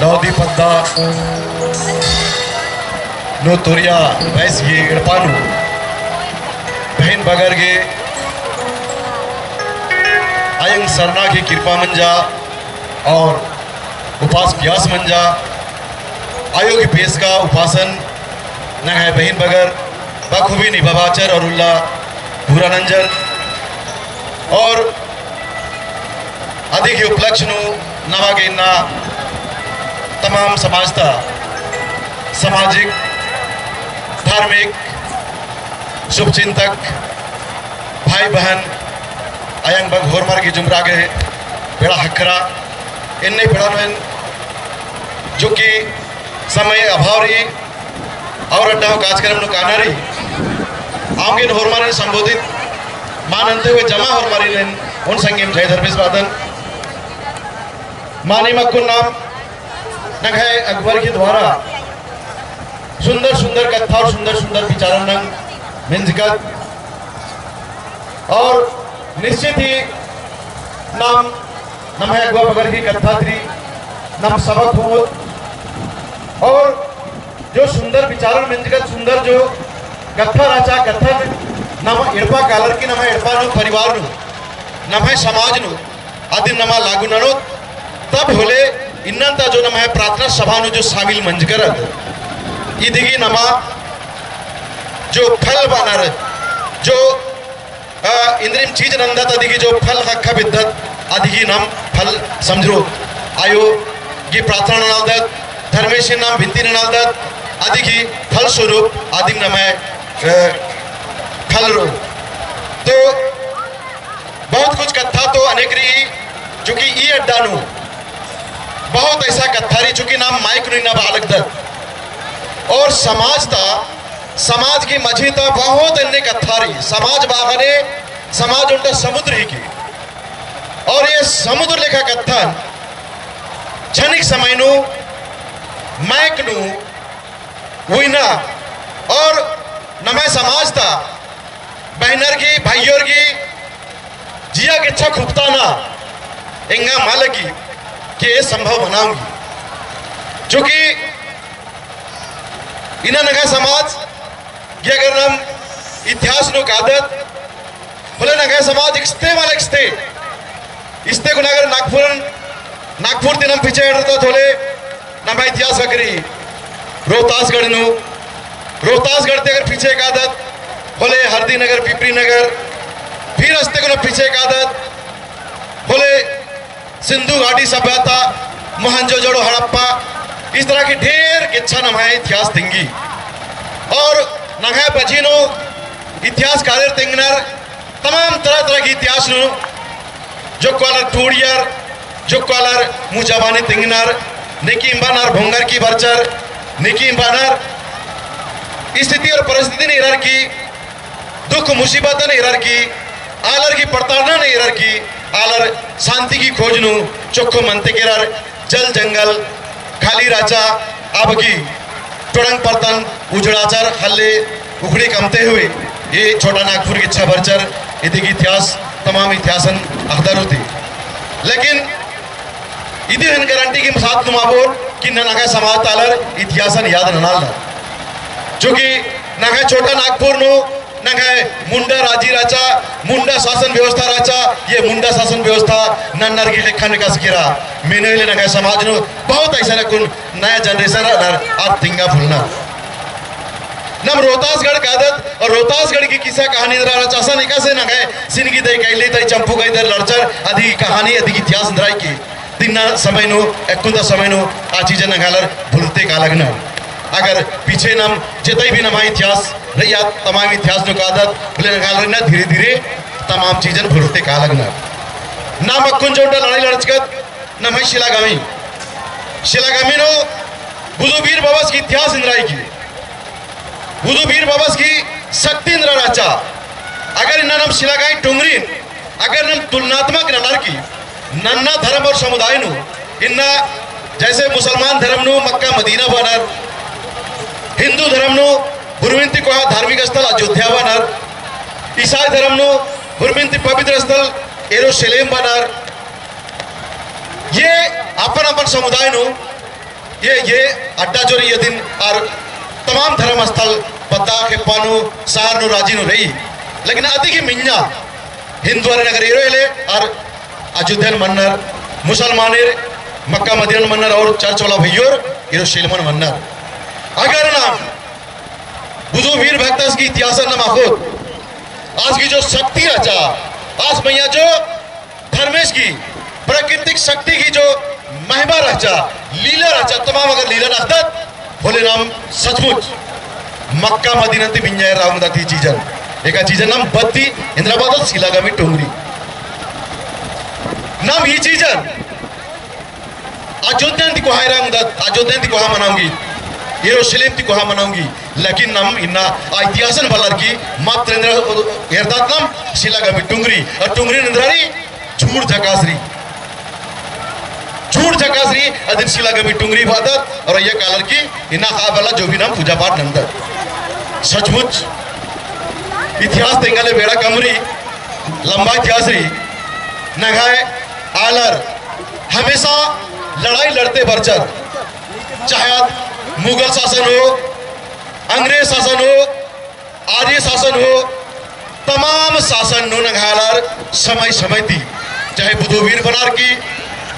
नौदी पद्दा no तुरिया वैस ये इड़पानु बहन बगर गे आयंग सरना की कृपा मंजा और उपास प्यास मंजा आयो की पेश का उपासन न है बहन बगर बखूबी निभावाचर और उल्ला भूरा नंजर और अधिक ही उपलक्ष्य नवागे ना तमाम समाजता सामाजिक धार्मिक शुभचिंतक भाई बहन आयंग बग होरमार की जुमरा के बेड़ा हकरा इन्ने बेड़ा में जो कि समय अभाव रही और अड्डा कार्यक्रम नु काना रही आगे होरमार ने संबोधित मानते हुए जमा होरमारी ने उन संगीम जय धर्मेश वादन मानी मक्कुन नाम नखे अकबर के द्वारा सुंदर सुंदर कथा और सुंदर सुंदर विचारण नंग मिंजगत और निश्चित ही नाम नम है अकबर बगर की कथा थी नम सबक हो और जो सुंदर विचारण मिंजगत सुंदर जो कथा राचा कथा नम इड़पा कालर की नम इड़पा नु परिवार नु नम है समाज नु आदि नमा लागू ननो तब होले इन्नंता जो नम है प्रार्थना सभा नु जो शामिल मंज करत इदिगी नमा जो फल बानर जो इंद्रिम चीज नंदत अधिगी जो फल हक्का विद्दत अधिगी नाम फल समझो आयो ये प्रार्थना ननालदत धर्मेश नाम भिंती ननालदत अधिगी फल स्वरूप आदि नम है फल रो तो बहुत कुछ कथा तो अनेक रही जो कि ई अड्डा नु बहुत ऐसा कथा रही चूंकि नाम माइक नु ना बालक दत और समाज था समाज की मझी था बहुत अन्य कथा रही समाज बागने समाज उनका समुद्र ही की और ये समुद्र लेखा कथन क्षणिक समय नु माइक नु हुई ना और नमे समाज था बहनर की भाइयों की जिया के अच्छा खुपता ना इंगा मालकी कि ये संभव बनाऊंगी चूंकि इना नगा समाज ये अगर हम इतिहास नो कादत बोले नगा समाज इस्ते वाले इस्ते को नगर नागपुर दिन हम पीछे हटता थोले नम इतिहास वगरी रोहतासगढ़ नु रोहतासगढ़ ते अगर पीछे कादत बोले हरदी नगर पिपरी नगर फिर अस्ते को पीछे कादत बोले सिंधु घाटी सभ्यता मोहनजोदड़ो हड़प्पा इस तरह की ढेर किच्छा नमाए इतिहास तिंगी और नगाए बजीनो इतिहास कार्य तिंगनर तमाम तरह तरह की इतिहास नु जो क्वालर टूड़ियर जो क्वालर मुजाबानी तिंगनर निकी इंबानर भोंगर की बरचर निकी इंबानर स्थिति और परिस्थिति ने इरर की दुख मुसीबत ने इरर की आलर की प्रताड़ना ने इरर की आलर शांति की खोज नु चोखो मनते केरर जल जंगल खाली राचा अब की टोड़ंग परतन उजड़ाचर हल्ले उखड़ी कमते हुए ये छोटा नागपुर की इच्छा बरचर इति की इतिहास तमाम इतिहासन अखदर होती लेकिन इति हन गारंटी की साथ तुमाबोर कि नगा समाज तालर इतिहासन याद ननाल चूंकि नगा छोटा नागपुर नु नगा मुंडा राजी राचा मुंडा शासन व्यवस्था राचा ये मुंडा शासन व्यवस्था नन्नर की लेखा निकास किरा मैंने नगा समाज नु बहुत ऐसा न कुन नया जनरेशन आज तिंगा फुलना नम रोहतासगढ़ का आदत और रोहतासगढ़ की किस्सा कहानी राचा ऐसा निका से नगा सिनगी दे कैले तई चंपू का इधर लड़चर अधिक कहानी अधिक इतिहास अंदराई की तिन्ना समय नु एकुंदा समय नु आ चीज नगालर भूलते का लगना अगर पीछे नम जितई भी नमा इतिहास रही तमाम इतिहास नु कादत बोले नगालर ना धीरे धीरे तमाम चीजन भूलते का लगना नाम अक्कुन जोटा लड़ाई लड़चकत नम है शिलागामी नो बुजुबीर बाबस की इतिहास इंद्राई की बुजुबीर बाबस की शक्ति इंद्रा राचा अगर इन्ना नम शिलागाई टुंगरी अगर नम तुलनात्मक ननर की नन्ना धर्म और समुदाय नु इन्ना जैसे मुसलमान धर्म नु मक्का मदीना बनर हिंदू धर्म नु हुरमिंती को धार्मिक स्थल अयोध्या बनर ईसाई धर्म नु हुरमिंती पवित्र स्थल एरुशलेम बनर ये अपन अपन समुदाय नु ये अड्डा जोरी ये दिन और तमाम धर्म स्थल पता के पानु सार नु राजी नु रही लेकिन अधिक मिन्ना हिंदू नगर इरोले और अयोध्या मन्नर मुसलमान मक्का मदीना मन्नर और चर्च वाला भैयोर इरो शिलमन मन्नर अगर ना बुजो वीर भक्तस की इतिहास न माखोद आज की जो शक्ति रचा आज मैया जो धर्मेश की प्राकृतिक शक्ति की जो महिमा रचा लीला रचा तमाम अगर लीला रखत बोले नाम सचमुच मक्का मदीना ते बिंजाय रावंदा ती चीजन एका चीजन नाम बत्ती इंद्राबाद शिलागामी टोंगरी नाम ही चीजन अयोध्या ती को हाय रावंदा अयोध्या ती को हा मनाऊंगी यरूशलेम ती को हा मनाऊंगी लेकिन नाम इन्ना इतिहासन बलर की मात्र इंद्र हेरदात नाम शिलागामी टोंगरी और टोंगरी इंद्रारी झूठ झकासरी अदिन शिलागामी टुंगरी बादत और ये कालर की इना खाबला जो भी नाम पूजा पाठ नंदर सचमुच इतिहास तेंगले बेड़ा कमरी लंबा इतिहास री नगाए आलर हमेशा लड़ाई लड़ते बरचर चाहे मुगल शासन हो अंग्रेज शासन हो आर्य शासन हो तमाम शासन नो नगालर समय समय थी चाहे बुधवीर बनार की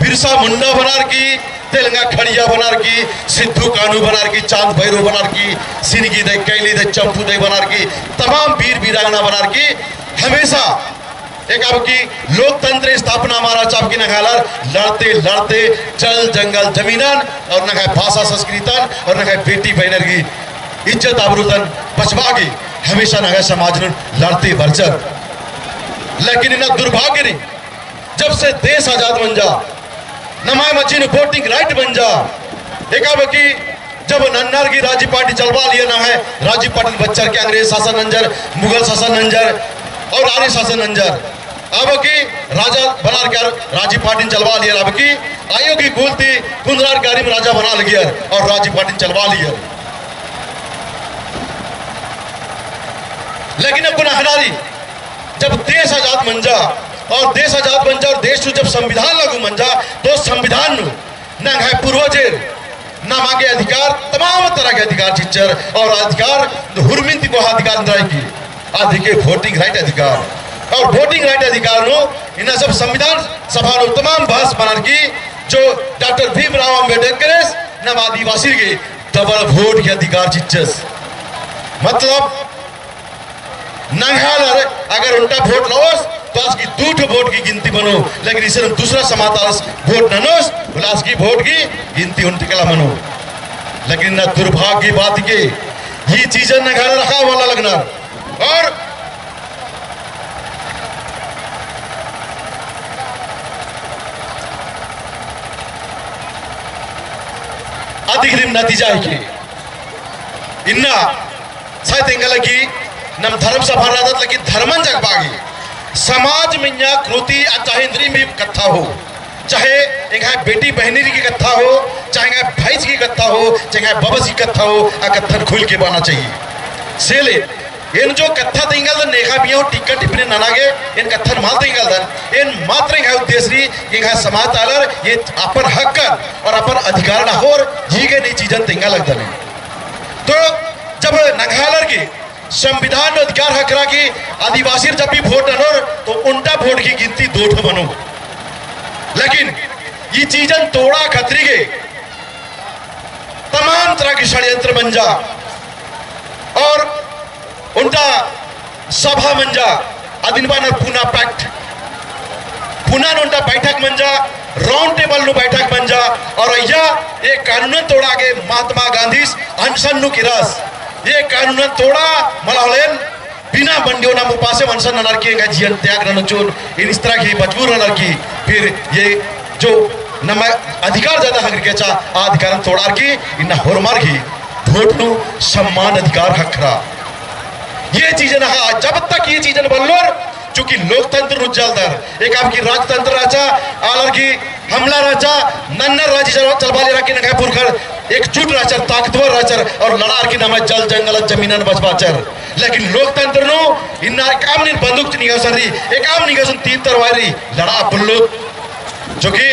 बिरसा मुंडा बनार की तेलंगा खड़िया बनार की सिद्धू कानू बनार की चांद भैरव बनार की सिनगी दे कैली दे चंपू दे बनार की तमाम वीर वीरांगना बनार की हमेशा एक आपकी लोकतंत्र स्थापना हमारा चाप की नगालर लड़ते लड़ते जल जंगल जमीनन और नगा भाषा संस्कृतन और नगा बेटी बहनर की इज्जत आबरूतन बचवा की हमेशा नगा समाज लड़ते बरचर लेकिन इन्हें दुर्भाग्य नहीं जब से देश आजाद बन जा नमाय मच्छी ने वोटिंग राइट बन जा एक की जब नन्नर की राजी पार्टी चलवा लिया ना है राजी पार्टी बच्चर के अंग्रेज शासन नंजर मुगल शासन नंजर और आर्य शासन नंजर अब की राजा बना के राजी पार्टी चलवा लिया अब की आयोग की बोलती कुंदरार गाड़ी में राजा बना लिया और राजी पार्टी चलवा लिया लेकिन अब हनारी जब देश आजाद बन जा और देश आजाद बन जा और देश जब संविधान लागू बन जा तो संविधान ना है पूर्वजेर ना मांगे अधिकार तमाम तरह के अधिकार चिच्चर और अधिकार हुरमिंती को अधिकार अंदर की आदि के वोटिंग राइट अधिकार और वोटिंग राइट अधिकार नो इन सब संविधान सभा नो तमाम बहस बना की जो डॉक्टर भीमराव अंबेडकर नम आदिवासी के डबल वोट के अधिकार चिच्चस मतलब नंगालर अगर उनका वोट लोस तो आज की दूठ वोट की गिनती बनो लेकिन इसे दूसरा समातारस वोट ननोस उलास की वोट की गिनती उनती कला मनो लेकिन ना दुर्भाग्य बात के ये चीजें नगालर रखा वाला लगना और अधिक नतीजा है कि इन्ना शायद इंगला की नम धर्म सभा राजत लेकिन धर्मन जग बागी समाज में या कृति चाहे इंद्री में कथा हो चाहे एक बेटी बहनी की कथा हो चाहे भाई की कथा हो चाहे बबस की कथा हो कथन खुल के बना चाहिए सेले इन जो कथा देंगल दन नेखा बिया टिक्का टिप्पणी ननागे इन कथन माल देंगल दन इन मात्र एक उद्देश्य री एक समाज तालर ये अपन हक और अपन अधिकार ना हो जी के नहीं चीजन देंगा लगता नहीं तो जब नंगालर की संविधान में अधिकार हक रहा कि आदिवासी जब भी वोट अनोर तो उनका वोट की गिनती दो बनो लेकिन ये चीजन तोड़ा खतरी के तमाम तरह की षड्यंत्र बन जा और उनका सभा बन जा अदिनबान पूना पैक्ट पुना उनका बैठक बन जा राउंड टेबल नु बैठक बन जा और यह एक कानून तोड़ा के महात्मा गांधी अनशन नु की रस ये कानून तोड़ा मलालेन बिना बंडियों नाम उपासे वंशन ननर की का जीवन त्याग रन चोन इन इस तरह की मजबूर ननर की फिर ये जो नम अधिकार ज्यादा हक के चा अधिकार तोड़ा की इन होरमार की वोट नु सम्मान अधिकार हकरा ये चीजें ना जब तक ये चीजें बल्लोर चूंकि लोकतंत्र रुजलदर एक आपकी राजतंत्र राजा आलर की हमला राजा नन्नर राज्य चलवाले रखी नगापुर कर एकजुट राचर ताकतवर राचर और लड़ार की नाम जल जंगल जमीनन बचबाचर लेकिन लोकतंत्र नो इन्ना काम नहीं बंदूक निगासन रही एक काम निगासन तीन तरवारी लड़ा बुल्लो जो कि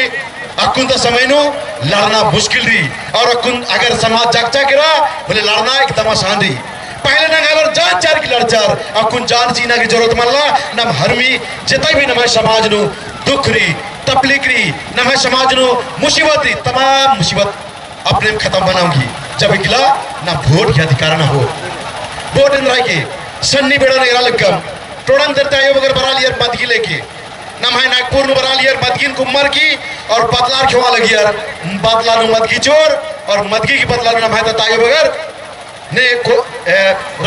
अकुन तो समय नु लड़ना मुश्किल रही और अकुन अगर समाज जागचा गिरा बोले लड़ना एकदम आसान रही पहले ना गालर जान चार की लड़चार अकुन जान जीना की जरूरत मल्ला नम हरमी जितना भी नम समाज नु दुख रही तकलीफ रही नम समाज नु मुसीबत रही तमाम मुसीबत अपने खत्म बनाऊंगी जब इकला ना वोट के अधिकार ना हो वोट इन राय के सन्नी बेड़ा नेरा लगम टोड़न दरते आयो अगर बरा लियर मदगी लेके नम है नागपुर नु बरा लियर मदगिन कुमार की और बदलार क्यों लगी यार बदला नु मदगी चोर और मदगी की बदला नम है तायो बगर ने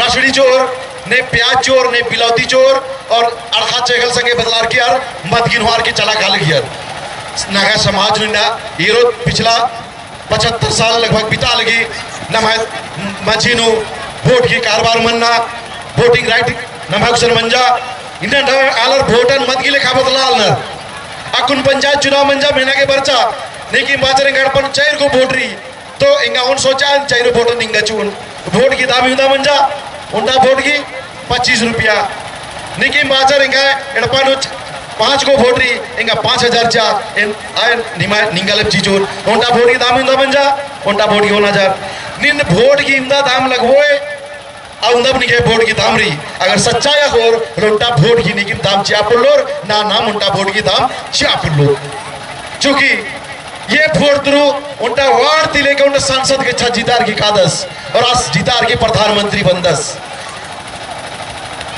राशड़ी चोर ने प्याज चोर ने बिलौती चोर और अड़खा चेगल संगे बदलार की यार मदगिन हार के चला खा लगी यार नागा समाज ना ये पिछला 75 साल लगभग बिता लगी नम है मजीनु वोट की कारोबार मनना वोटिंग राइट नमहक्सर मंजा इन्हें आलर वोटन मत गिले खाबत लाल न अकुन पंचायत चुनाव मंजा महीना के बरचा लेकिन बाचरे गड़पन चैर को वोट रही तो इंगा उन सोचा चैर वोटन इंगा चुन वोट की दाम युदा मंजा उनका वोट की 25 रुपया लेकिन बाचर इंगा एडपन 5 को वोट रही इंगा 5000 चा आय निमा निंगाले चीचोर उनका वोट की दाम युदा मंजा उनका वोट की होना जा निन वोट की इंदा दाम लगवोए औंदब निके वोट की दाम रही अगर सच्चा या होर रोटा वोट की निकिन दाम चापुल्लोर ना नाम उनका वोट की दाम चापुल्लोर क्योंकि ये वोट थ्रू उनका वार्ड थी लेके उनका संसद के छह जीतार की कादस और आज जीतार के प्रधानमंत्री बंदस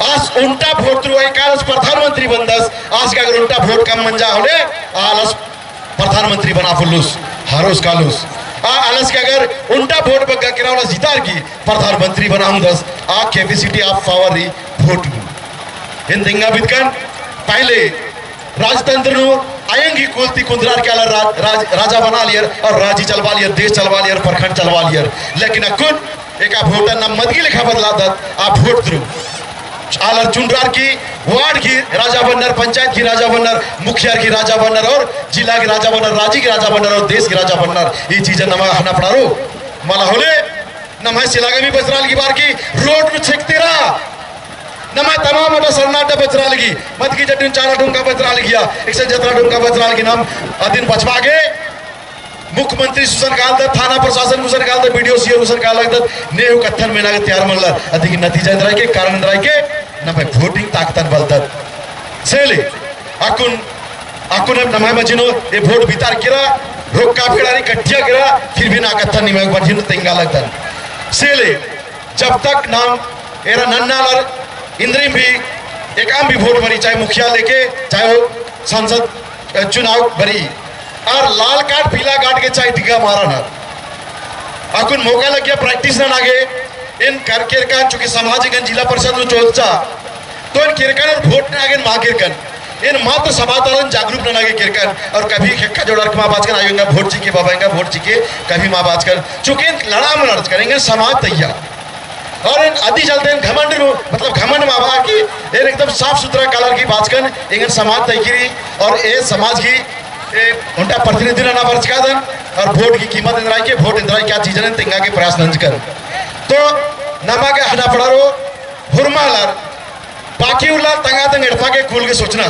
आज उनका वोट थ्रू एक आज प्रधानमंत्री बंदस आज का अगर उनका वोट कम मंजा होले आज प्रधानमंत्री बना फुल्लुस हारोस कालुस आलस के अगर उनका वोट बग्गा किरावला जीतार की प्रधानमंत्री बनाऊं दस आ कैपेसिटी ऑफ पावर री वोट इन दिंगा बितकन पहले राजतंत्र नु आयंगी कुलती कुंद्रार के राजा बना लियर और राजी चलवा लियर देश चलवा लियर प्रखंड चलवा लियर लेकिन अकुन एक वोटर ना मदगी लिखा बदला दत आप वोट थ्रू आलर चुनरार की वार्ड की राजा बनर पंचायत की राजा बनर मुखिया की राजा बनर और जिला की राजा बनर राज्य की राजा बनर और देश की राजा बनर ये चीजें नमा हना पड़ारो मला होले नमा सिलागमी बजराल की बार की रोड नु छेकते रहा नमा तमाम मोटा सरनाटा बजराल की मत की जटिन 4 ढूंगा बजराल गया 117 ढूंगा बजराल की नाम अदिन बचवा के मुख्यमंत्री सुसन काल थाना प्रशासन मुसन काल वीडियो सीओ मुसन काल नेहु कथन में नागे तैयार मल्ला अधिक नतीजा इंद्राय के कारण इंद्राय के ना भाई वोटिंग ताकतन बलतन सेले अकुन अकुन नमाय मजिनो ये वोट बितार किरा रोक्का फेड़ारी कट्टिया किरा फिर भी ना कथन नहीं मैं बजिन तेंगा लगतन सेले जब तक नाम एरा नन्नालर इंद्रिम भी एक आम भी वोट भरी चाहे मुखिया लेके चाहे वो संसद चुनाव भरी और लाल कार्ड पीला कार्ड के चाहे टिका मारा ना अकुन मौका लग गया प्रैक्टिस ना नागे इन कर किरकन चूंकि सामाजिक जिला परिषद में चोलचा तो इन किरकन और वोट ना आगे मां किरकन इन मात्र समाधान जागरूक ना नागे किरकन और कभी खेक्का जोड़र के मां बात कर आएंगे वोट जी के बाबाएंगा वोट जी के कभी मां बात कर चूंकि लड़ा में लड़ करेंगे समाज तैयार और इन आदि चलते हैं घमंड मतलब घमंड माबा की एकदम साफ सुथरा कलर की बात कर इंगन समाज तैयारी और ये समाज की उनका प्रतिनिधि ना वर्ष का दन और वोट की कीमत इंद्राई के वोट इंद्राई क्या चीजें तिंगा के प्रयास नंज कर तो नमा के हना पड़ारो हुरमालर बाकी उल्ला तंगा तंग एडफा के खुल के सोचना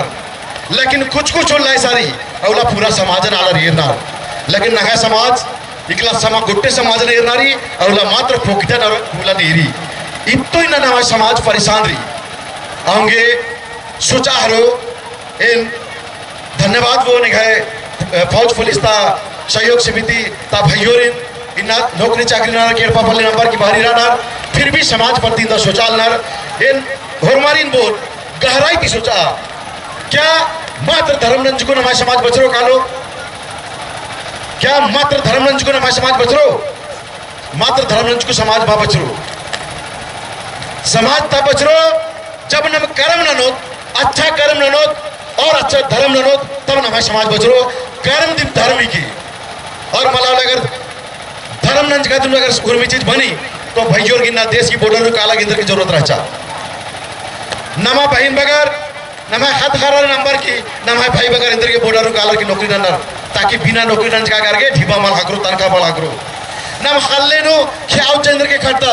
लेकिन कुछ उल्ला सारी औला पूरा समाज नाला रेरना लेकिन नगा समाज इकला समा गुट्टे समाज नेरनारी औला मात्र फोकिता न उला नेरी इतो ही ना समाज परेशान रही आऊंगे सोचा हरो इन धन्यवाद वो निगाहे फौज पुलिस ता सहयोग समिति ता भाइयोरिन इन्ना नौकरी चाकरी ना केरपा पल्ले नंबर की बाहरी राना फिर भी समाज प्रति दा सोचाल नर इन होरमारिन बोल गहराई की सोचा क्या मात्र धर्मरंज को नमाज समाज बचरो कालो क्या मात्र धर्मरंज को नमाज समाज बचरो मात्र धर्मरंज को समाज बा बचरो समाज ता बचरो जब नम कर्म ननोत अच्छा कर्म ननोत और अच्छा धर्म ननोत तब नमाज समाज बचरो कर्म दिन धर्म की और मला अगर धर्म नंज का तुम अगर उर्मी चीज बनी तो भाइयों की ना देश की बॉर्डर काला केंद्र की जरूरत रहचा नमा बहन बगर नमा हाथ खरा नंबर की नमा भाई बगर इंद्र के बॉर्डर काला की नौकरी नंबर ताकि बिना नौकरी नंज का करके ढीबा माल हाकरो तनखा माल हाकरो नम हल्ले नो ख्याव चंद्र के खड़ता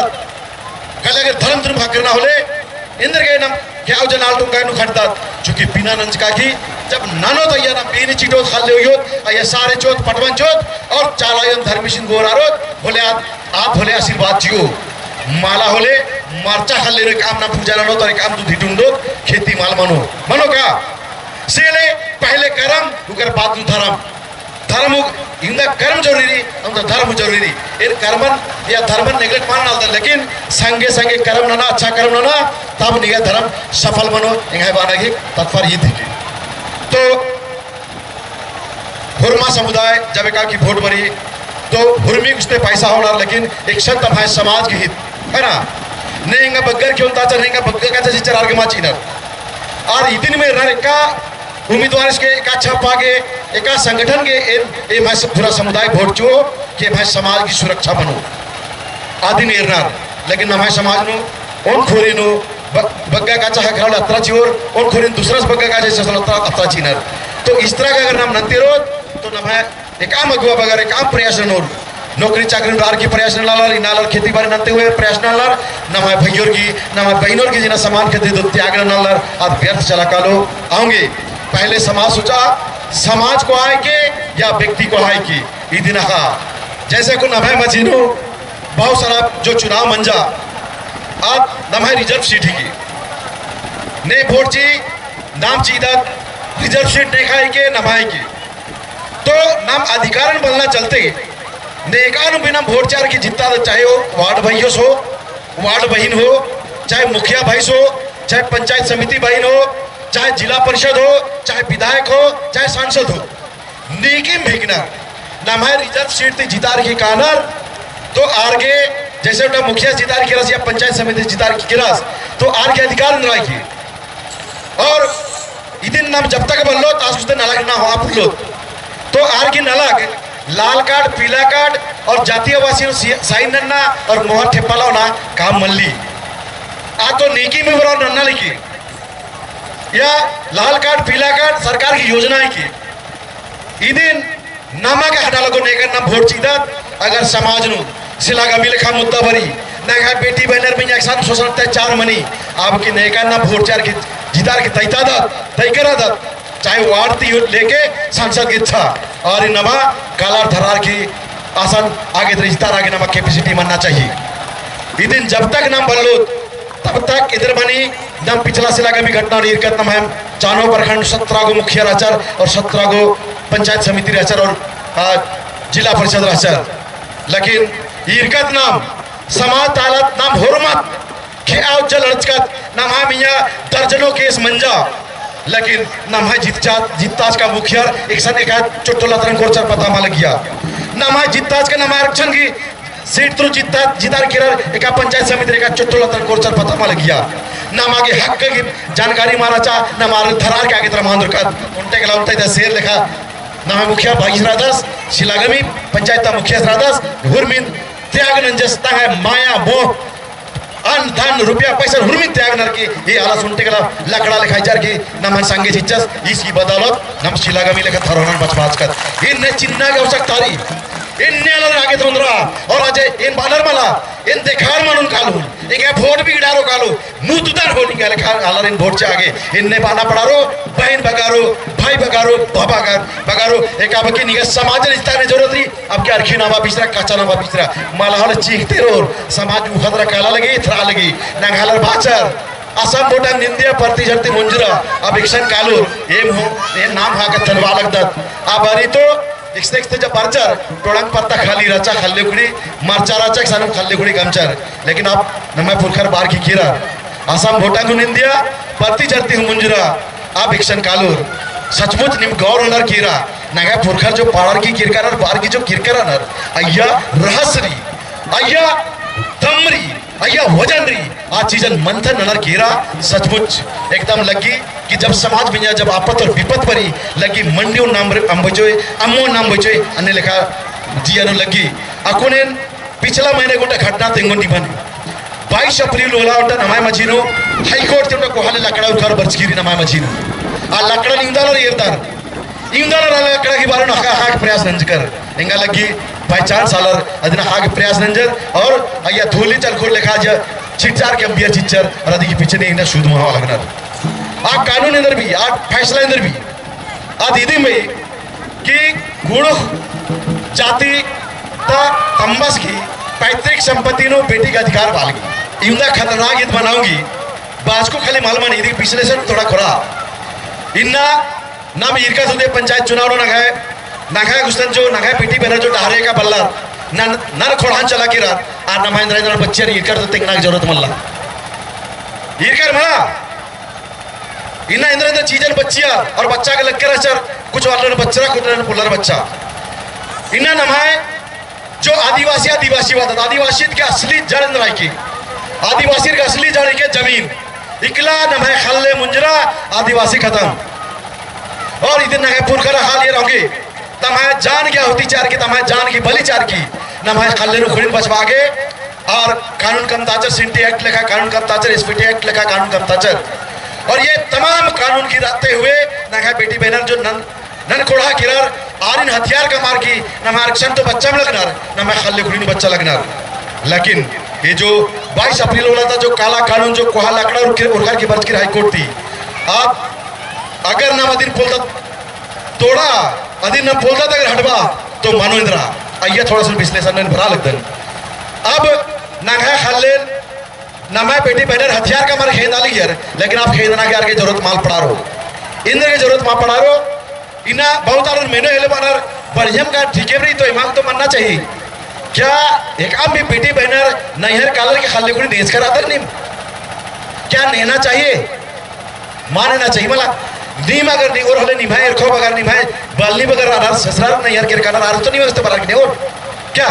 कल अगर धर्म तुम भाग करना होले इंद्र के नम ख्याव जनाल तुम का नु खड़ता चूंकि बिना नंज का की जब नानो तो या ना पीनी चिटो खाल ले होत या सारे चोत पटवन चोत और चालायन धर्मिशिन गोरारोत बोले आप बोले आशीर्वाद जियो माला होले मार्चा खाल ले काम ना पूजा ना तो काम तू धिटुंडो खेती माल मनो का सेले पहले कर्म उकर बाद धर्म धर्म इंद कर्म जरूरी अंद धर्म जरूरी इन कर्मन या धर्मन नेग्लेक्ट मान ना लेकिन संगे संगे कर्म ना अच्छा कर्म ना तब निगा धर्म सफल मनो इंगाय बाना की तत्पर ये थी तो हुरमा समुदाय जब एक की वोट भरी तो हुरमी उसने पैसा होना लेकिन एक शब्द हमारे समाज के हित है ना नेंगा बग्गर क्यों ताचा नेंगा बग्गर का चिचर आर्गे माचीनर और इतने में रर का उम्मीदवार इसके एक छप आगे एक संगठन के ए भाई पूरा समुदाय वोट चो कि भाई समाज की सुरक्षा बनो आदि निर्णय लेकिन हमारे समाज नो उन खोरी नो बग्गा का चाह खराब अतरा चिवर उन खोरी दूसरा बग्गा का जैसे अतरा चिनर तो इस तरह का अगर नाम नंती रोज तो ना भाई एक आम अगुआ बगैर एक आम प्रयास नोर नौकरी चाकरी रार की प्रयास नालर इनालर खेती बाड़ी नंते हुए प्रयास नालर ना भाई भैयोर की ना भाई बहनोर की जिना समान खेती दो त्याग नालर आज व्यर्थ चला कालो आऊंगे पहले समाज सोचा समाज को आए के या व्यक्ति को आए की इदिन जैसे को नभाई मजीनो बहुत सारा जो चुनाव मंजा आज नभाई रिजर्व सीट की ने वोट ची नाम चीदत रिजर्व सीट ने खाई के नभाई की तो नाम अधिकारण बनना चलते नेकानु बिना वोट चार की जितना चाहे वो वार्ड भाइयों हो वार्ड बहन हो चाहे मुखिया भाई हो चाहे पंचायत समिति बहन हो चाहे जिला परिषद हो चाहे विधायक हो चाहे सांसद हो नेकी भेगना नमाय रिजर्व सीट थी जितार की कानर तो आगे जैसे उनका मुखिया जितार की रस या पंचायत समिति जितार की रस तो आगे अधिकार न रही और इदिन नाम जब तक बल्लो तासुस्ते नलग ना हो आप लो तो आगे नलग लाल कार्ड पीला कार्ड और जातीय वासी साइन नन्ना और मोहर ठेपाला ना काम मल्ली आ तो नेकी में बड़ा नन्ना लिखी या लाल कार्ड पीला कार्ड सरकार की योजनाएं की इदिन नामा के हटा लगो नेकर ना वोट चीदत अगर समाज नु सिलागा मिलखा मुद्दा भरी ना बेटी बहनर में एक साथ शोषण चार मनी आपकी नेकर ना वोट चार की जितार की तैता दत तय करा दत चाहे वार्ड ती लेके सांसद की इच्छा और नमा कालार धरार की आसन आगे रिश्तार आगे नमा कैपेसिटी मानना चाहिए इदिन जब तक नाम बल्लो तब तक इधर बनी दम पिछला सिला का भी घटना निर्गत नम हम चानो प्रखंड 17 गो मुखिया राचर और 17 गो पंचायत समिति राचर और जिला परिषद राचर लेकिन इरकत नाम समाज तालत नाम होरमत के आओ जल अड़चकत नाम हम यहाँ दर्जनों केस मंजा लेकिन नाम है जित्ताज का मुखिया एक सन एक चुट्टोला तरंग कोरचर पता माल गया नाम है जित्ताज का नाम आरक्षण की सीट थ्रू जितार किरर एक पंचायत समिति एक चुट्टोला तरंग कोरचर पता माल गया नाम आगे हक की जानकारी मारा चा ना मार धरार के आगे तरह मांदर का उनटे के लाउंटे दा शेर लिखा नाम मुखिया भाई रादास शिलागमी पंचायत मुखिया रादास हुरमिन त्याग नंजस्ता है माया मोह अन धन रुपया पैसा हुरमिन त्याग नर की ये आला सुनते गला लकड़ा लिखाई जार की नम संगे चिच्चस इसकी बदौलत नम शिलागमी लेकर थरोनन बचबाज कर इन ने चिन्ना के आवश्यकता रही इन नेलर आगे तोंद्रा और अजय इन बानर मला इन देखार मानुन कालू एक वोट भी गिडारो कालू मुतुदार होनी के लेखा आलर इन वोट चे आगे इनने बाना पड़ारो बहन बगारो भाई बगारो बाबा बगारो एक अब की निगह समाज रिश्ता ने जरूरत रही अब क्या अर्खी नामा बिसरा काचा नामा बिसरा माला हल चीखते रो समाज उखदरा काला लगी थरा लगी नंगालर बाचर असम बोटा निंदिया परती झरती मंजुरा अब इक्शन कालू ये नाम हा का तलवा लगदत अब अरी तो इक्स्ते जब परचर टोड़ंग पत्ता खाली रचा खल्ले गुड़ी मरचा रचा एक सानम खल्ले गुड़ी गमचर लेकिन अब नम्मा पुरखर बार की कीरा असम भोटा को निंदिया परती झरती हूँ मंजुरा अब इक्शन कालूर सचमुच निम गौर होनर कीरा नगा पुरखर जो पाड़र की किरकर बार की जो किरकर नर अय्या रहसरी अय्या तमरी अय्या वजनरी आज चीजन मंथन ननर कीरा सचमुच एकदम लगी कि जब समाज में जब आपत और विपत परी लगी मंडियों नाम अंबचोय अम्मो नाम बचोय अन्य लेखा जियानो लगी अकुने पिछला महीने गोटा घटना तेंगोंडी बन 22 अप्रैल होला उटा नमाय मजीनो हाई कोर्ट ते उटा कोहाले लकड़ा उखार बर्चगिरी नमाय मजीनो आ लकड़ा निंदालर येरदार इंदालर लकड़ा की बारे नखा हाक प्रयास नंजकर इंगा लगी बाय चांस आलर अदना हाक प्रयास नंजर और अया धूली चल खोल लेखा ज चिट्चार के अंबिया चिच्चर और अदी के पीछे ने इंदा शुद्ध महा लगना आ कानून अंदर भी आ फैसला अंदर भी दीदी में कि गुण जाति तंबस की पैतृक संपत्ति नो बेटी का अधिकार बालगी इंदा खतरनाक ईद बनाऊंगी बाज को खाली मालूम नहीं थी पिछले से थोड़ा खुरा इन्ना नाम ईरका सुदे पंचायत चुनाव नखाए गुस्तन जो नखाए बेटी बहना जो डहारे का बल्ला नर खोड़ान चला के रात आ ना महेंद्र बच्चे ने ईरकर तो तेंगना की जरूरत मल्ला ईरकर मना इन्ना इंद्र चीजन बच्चिया और बच्चा के लग के रह कुछ वाले बच्चा कुछ पुलर बच्चा इन्ना नमाए जो आदिवासी वाद आदिवासी के असली जड़ इंद्राई की आदिवासी का असली जड़ के जमीन इकला नमाए खल्ले मुंजरा आदिवासी खत्म और इधर नहे पुरखरा हाल ये रहोगे तमाय जान क्या होती चार की तमाय जान की बलि चार की नमाय खल्ले नु खुड़िन बचवागे और कानून कम ताचर सिंटी एक्ट लिखा कानून कम ताचर एसपीटी एक्ट लिखा कानून कम ताचर और ये तमाम कानून की रास्ते हुए नखा बेटी बहनर जो नन कोढ़ा किरार आरिन हथियार का मार की न आरक्षण तो बच्चा में लगना न मैं खल्ले खुड़ी बच्चा लगना लेकिन ये जो 22 अप्रैल वाला था जो काला कानून जो कोहा लकड़ा और उड़कर की बर्ज की हाईकोर्ट थी आप अगर ना अधीन पोलता तोड़ा अधीन न पोलता अगर हटवा तो मानो इंद्रा आइए थोड़ा सा विश्लेषण ने भरा लगता अब नंगा खल्ले न मैं बेटी बहनर हथियार का मारे खेद आली यार लेकिन आप खेदना के यार की जरूरत माल पड़ा रहो इंद्र की जरूरत माल पड़ा रहो इना बहुत आर मैंने हेले बानर बढ़िया का ठीक है भाई तो इमाम तो मानना चाहिए क्या एक आम भी बेटी बहनर नहर कालर के खाली कुड़ी नेच कर आदर नहीं क्या नेना चाहिए मानना चाहिए मला नीम अगर नहीं और हले निभाए रखो अगर निभाए बालनी बगर आधार ससुराल नहर के कालर आर तो नहीं वस्ते बराक नहीं और क्या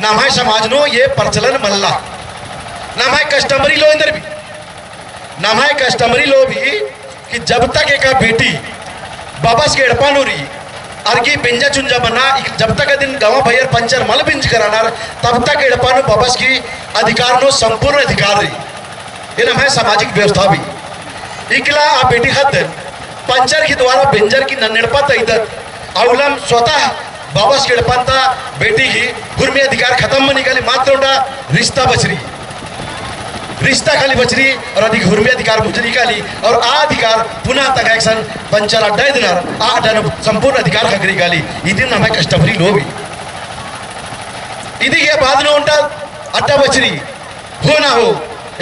नामाय समाज नो ये प्रचलन मल्ला नामाय कस्टमरी लो इंदर भी नामाय कस्टमरी लो भी कि जब तक एक बेटी बाबास के एड़पानोरी अर्गी बिंजा चुंजा बना जब तक दिन गाँव भैया पंचर मल बिंज कराना तब तक एड़पानो बाबास की अधिकार नो संपूर्ण अधिकार रही इन हमें सामाजिक व्यवस्था भी इकला आ बेटी खाते पंचर के द्वारा बिंजर की नन्नड़पा इधर अवलम स्वतः बाबास के एड़पानता बेटी की हुर्मी अधिकार खत्म में निकाली मात्र उनका रिश्ता बचरी रिश्ता खाली बचरी और अधिक हुर्मी अधिकार बुझरी काली और आ अधिकार पुनः तक एक्शन पंचर अड्डा दिनार आ अड्डा संपूर्ण अधिकार हकरी काली इदिन हमें कष्टभरी लो भी इदी के बाद नो उनका अड्डा बचरी हो ना हो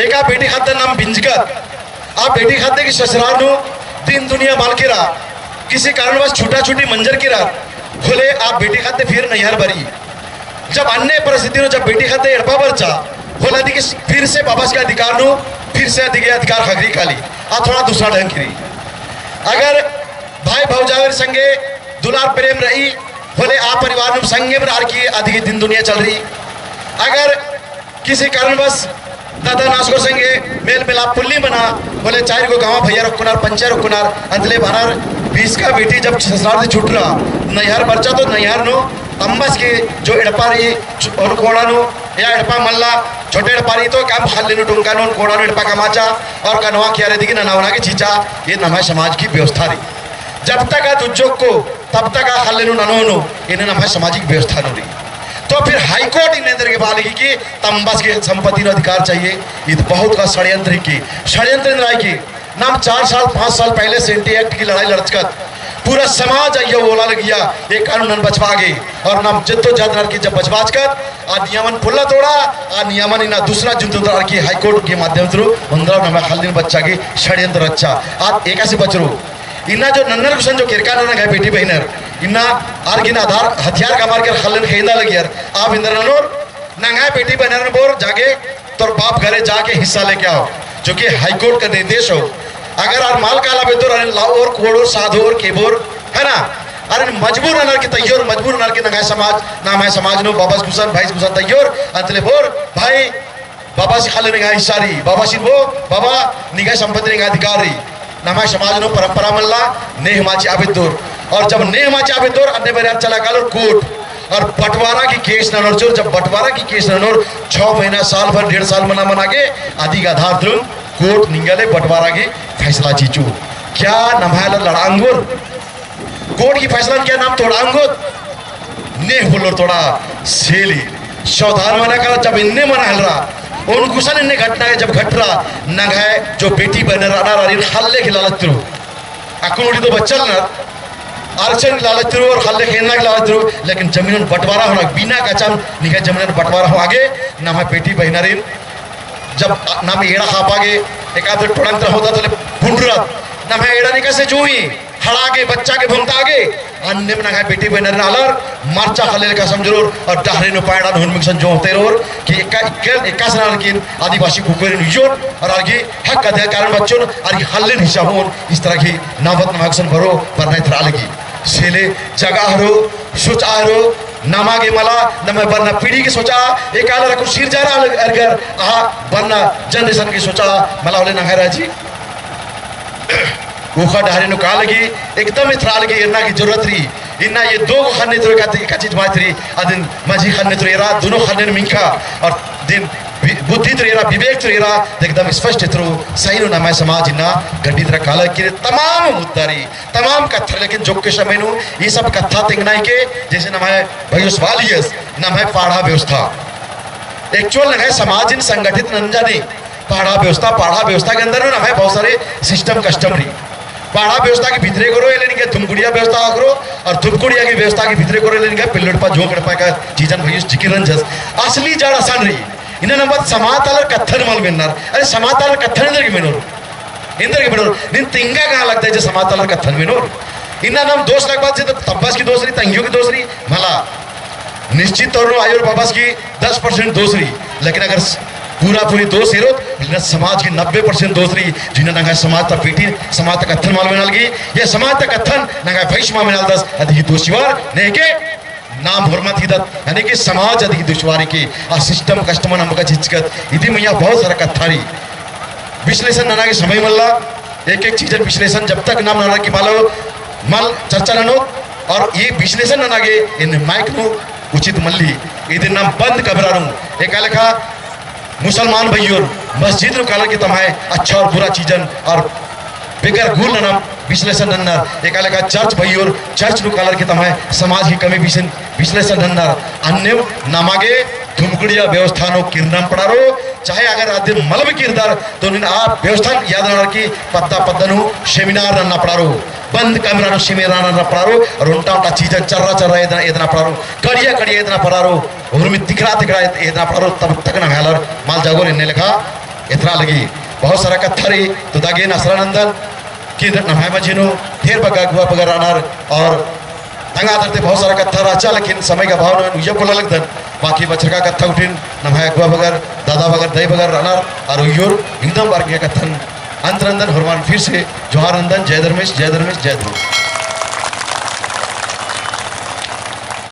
एक आ बेटी खाते नाम बिंजकर आ बेटी खाते की ससुराल नो दिन दुनिया माल के रहा किसी कारणवश छूटा छूटी मंजर की रहा बोले आप बेटी खाते फिर नैहर भरी जब अन्य परिस्थितियों जब बेटी खाते एड़पा बरचा बोला कि फिर से बाबास के अधिकार नो फिर से अधिकार खगरी खाली आ थोड़ा दूसरा ढंग की अगर भाई भौजावर संगे दुलार प्रेम रही बोले आ परिवार में संगे में आर की अधिक दिन दुनिया चल रही अगर किसी कारणवश दादा नासको संगे मेल मिलाप पुल्ली बना बोले चार को गाँव भैया रुकुनार पंचा रुकुनार अंतले बानर 20 का बेटी जब ससुराल से छूट रहा नैहर बच्चा तो नैहर नो अम्बस के जो एड़पारी और कोड़ा नो या एड़पा मल्ला छोटे एड़पारी तो काम खाली नो टुंका नो कोड़ा नो एड़पा कमाचा और कनवा किया रहती कि ननावना के चीचा ये नमाय समाज की व्यवस्था रही जब तक आ उद्योग को तब तक आ खाली नो ननो इन्हें नमाय सामाजिक व्यवस्था नो रही तो फिर हाईकोर्ट इन के बालिगी की तंबस की संपत्ति अधिकार चाहिए ये बहुत का षड्यंत्र की षड्यंत्र नाम 4 साल 5 साल पहले सेंटी एक्ट की लड़ाई लड़कर पूरा समाज ये बोला लग गया ये कानून बचवा गई और नाम जद्दोजहद की जब बचवाच कर आ नियमन फुल्ला तोड़ा आ नियमन इना दूसरा जुद्दोजहद की हाईकोर्ट के माध्यम से बंदरा नाम खाली बच्चा की षड्यंत्र अच्छा आज एक ऐसे बच रो इन्ना जो नन्नर कुशन जो किरका ना गए बेटी बहनर इन्ना आर गिन आधार हथियार का मार कर खलन खेदा लगी यार आप इंद्र ननोर नंगा बेटी बहनर बोर जाके तोर बाप घरे जाके हिस्सा लेके आओ जो कि हाईकोर्ट का निर्देश हो अगर आर माल काला बेतोर अरे लाओ और कोड़ो साधो और केबोर है ना अरे मजबूर अनर के तैयोर मजबूर अनर के नंगा समाज नाम है समाज नो बाबा कुशन भाई कुशन तैयोर अंतले बोर भाई बाबा से खाले निगाह हिस्सारी बाबा सिर वो बाबा निगाह संपत्ति निगाह अधिकारी नाम है समाज नो परंपरा मल्ला नेह माची आबिदोर और जब नेह माची आबिदोर अन्य बार चला काल और कोर्ट और बंटवारा की केस ननोर जो जब बंटवारा की केस ननोर 6 महीना साल भर 1.5 साल मना के अधिक आधार द्रुम कोर्ट निंगले बंटवारा की फैसला चीचू क्या नमायल लड़ांगुर कोर्ट की फैसला क्या नाम तोड़ांगुर नेह बोलो तोड़ा सेली सावधान मना कर जब इन्ने मना हल रहा उन गुस्सा इन्ने घटना है जब घट रहा नंग है जो बेटी बहन राना रानी हल्ले खिलालत रू अकुन तो बच्चल न आरक्षण लालच और हल्ले खेलना के लालच लेकिन जमीन बंटवारा होना बिना कचम निका जमीन बंटवारा हो आगे ना मैं बेटी बहनारीन जब ना मैं एड़ा खा पागे एक आध टोड़ंतर होता तो भुंडरत ना मैं एड़ा निका से जुई हड़ा के बच्चा के भूमता आगे अन्य में ना बेटी बहनर नालर मार्चा खलेल का समझोर और डहरे नो पायड़ा नो मिक्सन जो होते रोर कि एक सनाल की आदिवासी कुकुर निजोर और आगे हक अधिकार कारण बच्चों और हल्ले हिस्सा हो इस तरह की नावत नागसन भरो पर नहीं थरा लगी सेले जगह रो सोचा रो नमागे मला नमे बरना पीढ़ी की सोचा एक आला रखो सिर जा रहा अगर आ बरना जनरेशन की सोचा मला वाले नगरा जी उखा डहरे नु का लगी एकदम इथरा लगी इरना की जरूरत रही इन्ना ये दो खाने तो का चीज बात रही अदिन मजी खाने तो एरा दोनों खाने मिंका और दिन बुद्धि तो एरा विवेक तो एरा एकदम स्पष्ट थ्रो सही नु ना समाज इन्ना गड्डी तरह काला कि तमाम मुद्दारी तमाम कथा लेकिन जो के समय नु ये सब कथा तिंगनाई के जैसे ना मैं भाई सवालियस ना मैं पाढ़ा व्यवस्था एक्चुअल ना है समाज इन संगठित नंजा नहीं पाढ़ा व्यवस्था के अंदर ना मैं बहुत सारे सिस्टम कस्टम रही पाड़ा व्यवस्था के भीतरे करो ये लेने के धुमकुड़िया व्यवस्था करो और धुमकुड़िया की व्यवस्था के भीतरे करो लेने के पिल्लड़ पर जो करपा का चीजन भैया जिकिरन जस असली जड़ आसान रही इन्हें नंबर समातालर कत्थन माल मिलना अरे समातालर कत्थन इंदर की मिनोर निन तिंगा कहाँ लगता है जो समातालर कत्थन मिनोर इन्हें नाम दोस्त लग बात से तो तब्बस की दोसरी तंगियों की दोसरी मला निश्चित तौर पर आयुर बाबास की 10% दोसरी लेकिन अगर पूरी दोष हेरो लेकिन समाज की 90% दोसरी जिन्हें नंगा समाज तक पीटी समाज तक कत्थन माल में लगी ये समाज तक कत्थन नंगा भैष्मा में दस अधिक दोषीवार नहीं के नाम हुरमत हिदत यानी कि समाज अधिक दुश्वारी की आ सिस्टम कस्टमर नमका चिचकत इधि मैया बहुत सारा कत्थारी विश्लेषण नना के समय मल्ला एक चीज विश्लेषण जब तक नाम नना की मालो मल चर्चा ननो और ये विश्लेषण नना के इन माइक नु उचित मल्ली इधर नाम बंद कबरारूं एक लेखा मुसलमान भाइयों मस्जिद नु काला की तमाहे अच्छा और बुरा चीजन और बेगर गुल नाम विश्लेषण नन्नर एक लेखा चर्च भाइयों चर्च नु काला की तमाहे समाज की कमी विश्लेषण नन्नर अन्य नामागे धुमकुड़िया व्यवस्था नो किरनाम पड़ारो चाहे अगर आदि मलब किरदार तो आप व्यवस्था याद ना रखी पत्ता पत्तनु सेमिनार नन्ना पड़ारो बंद कमरा नो सेमिनार नन्ना पड़ारो और उल्टा उल्टा चीजन चर्रा इतना पड़ारो कड़िया इतना पड़ारो और में तिकड़ा इतना पड़ारो तब तक ना हालर माल जागो ने लिखा इतना लगी बहुत सारा कथा रही तो दागे नसरानंदन की नहाय मजीनो ढेर बगा गुआ बगा रानार और तंगा दरते बहुत सारा कथा राचा लेकिन समय का भाव न ये बोला लगदन बाकी बचर का कथा उठिन नहाय गुआ बगर दादा बगर दही बगर रानार और योर एकदम बार के कथन अंतरंदन हरमान फिर से जोहार नंदन जय धर्मेश जय धर्मेश जय धर्मेश।